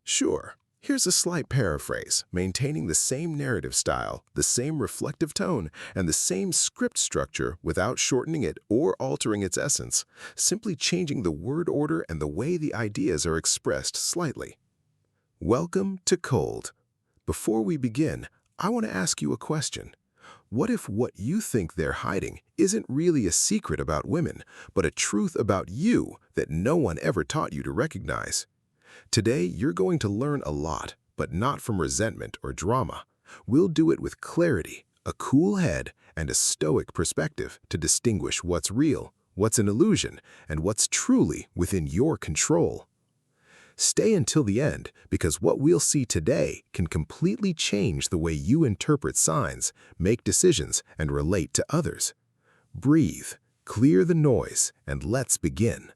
Sure. Here's a slight paraphrase, maintaining the same narrative style, the same reflective tone, and the same script structure without shortening it or altering its essence, simply changing the word order and the way the ideas are expressed slightly. Welcome to Cold. Before we begin, I want to ask you a question. What if what you think they're hiding isn't really a secret about women, but a truth about you that no one ever taught you to recognize? Today, you're going to learn a lot, but not from resentment or drama. We'll do it with clarity, a cool head, and a stoic perspective to distinguish what's real, what's an illusion, and what's truly within your control. Stay until the end, because what we'll see today can completely change the way you interpret signs, make decisions, and relate to others. Breathe, clear the noise, and let's begin.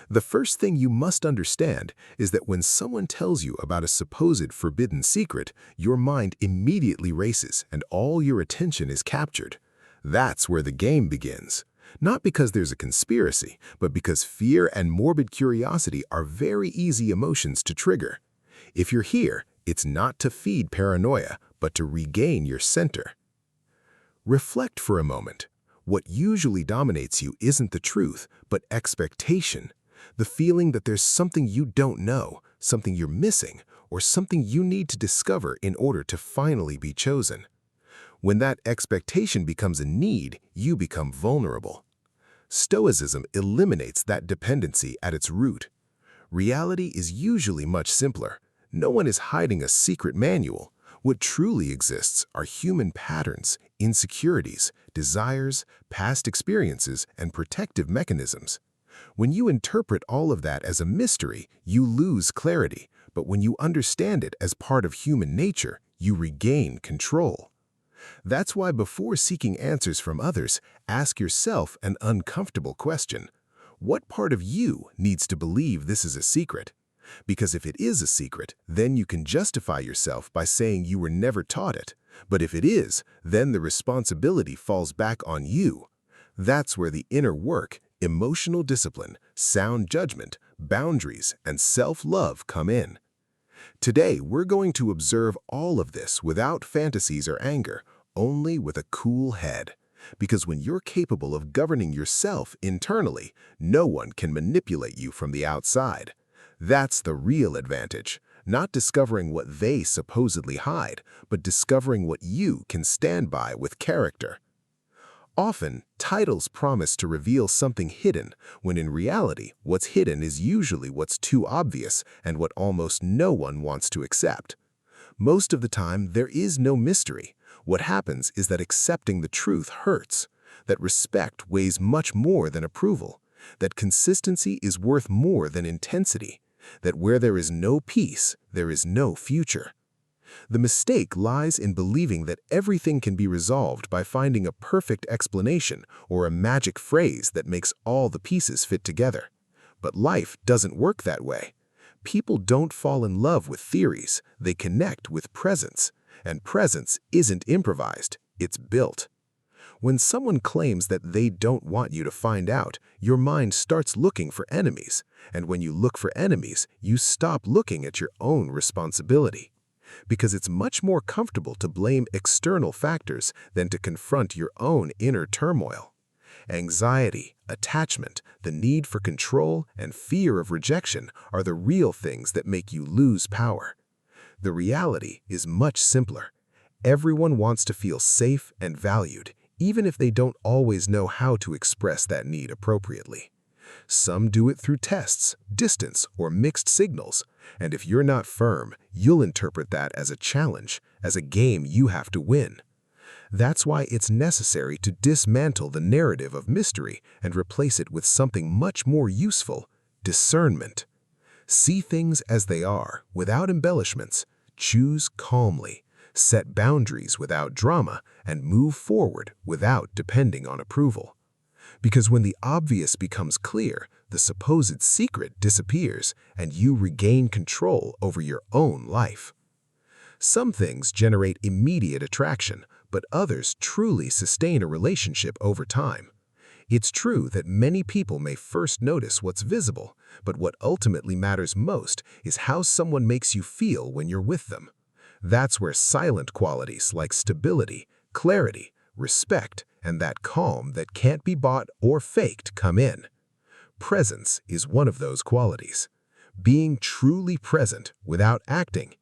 The first thing you must understand is that when someone tells you about a supposed forbidden secret, your mind immediately races and all your attention is captured. That's where the game begins. Not because there's a conspiracy, but because fear and morbid curiosity are very easy emotions to trigger. If you're here, it's not to feed paranoia, but to regain your center. Reflect for a moment. What usually dominates you isn't the truth, but expectation. The feeling that there's something you don't know, something you're missing, or something you need to discover in order to finally be chosen. When that expectation becomes a need, you become vulnerable. Stoicism eliminates that dependency at its root. Reality is usually much simpler. No one is hiding a secret manual. What truly exists are human patterns, insecurities, desires, past experiences, and protective mechanisms. When you interpret all of that as a mystery, you lose clarity, but when you understand it as part of human nature, you regain control. That's why before seeking answers from others, ask yourself an uncomfortable question. What part of you needs to believe this is a secret? Because if it is a secret, then you can justify yourself by saying you were never taught it. But if it is, then the responsibility falls back on you. That's where the inner work, emotional discipline, sound judgment, boundaries, and self-love come in. Today, we're going to observe all of this without fantasies or anger, only with a cool head. Because when you're capable of governing yourself internally, no one can manipulate you from the outside. That's the real advantage, not discovering what they supposedly hide, but discovering what you can stand by with character. Often, titles promise to reveal something hidden, when in reality, what's hidden is usually what's too obvious and what almost no one wants to accept. Most of the time, there is no mystery. What happens is that accepting the truth hurts, that respect weighs much more than approval, that consistency is worth more than intensity, that where there is no peace, there is no future. The mistake lies in believing that everything can be resolved by finding a perfect explanation or a magic phrase that makes all the pieces fit together. But life doesn't work that way. People don't fall in love with theories, they connect with presence. And presence isn't improvised, it's built. When someone claims that they don't want you to find out, your mind starts looking for enemies. And when you look for enemies, you stop looking at your own responsibility. Because it's much more comfortable to blame external factors than to confront your own inner turmoil. Anxiety, attachment, the need for control, and fear of rejection are the real things that make you lose power. The reality is much simpler. Everyone wants to feel safe and valued, even if they don't always know how to express that need appropriately. Some do it through tests, distance, or mixed signals, and if you're not firm, you'll interpret that as a challenge, as a game you have to win. That's why it's necessary to dismantle the narrative of mystery and replace it with something much more useful: discernment. See things as they are, without embellishments. Choose calmly, set boundaries without drama, and move forward without depending on approval. Because when the obvious becomes clear, the supposed secret disappears and you regain control over your own life. Some things generate immediate attraction, but others truly sustain a relationship over time. It's true that many people may first notice what's visible, but what ultimately matters most is how someone makes you feel when you're with them. That's where silent qualities like stability, clarity, respect, and that calm that can't be bought or faked come in. Presence is one of those qualities. Being truly present without acting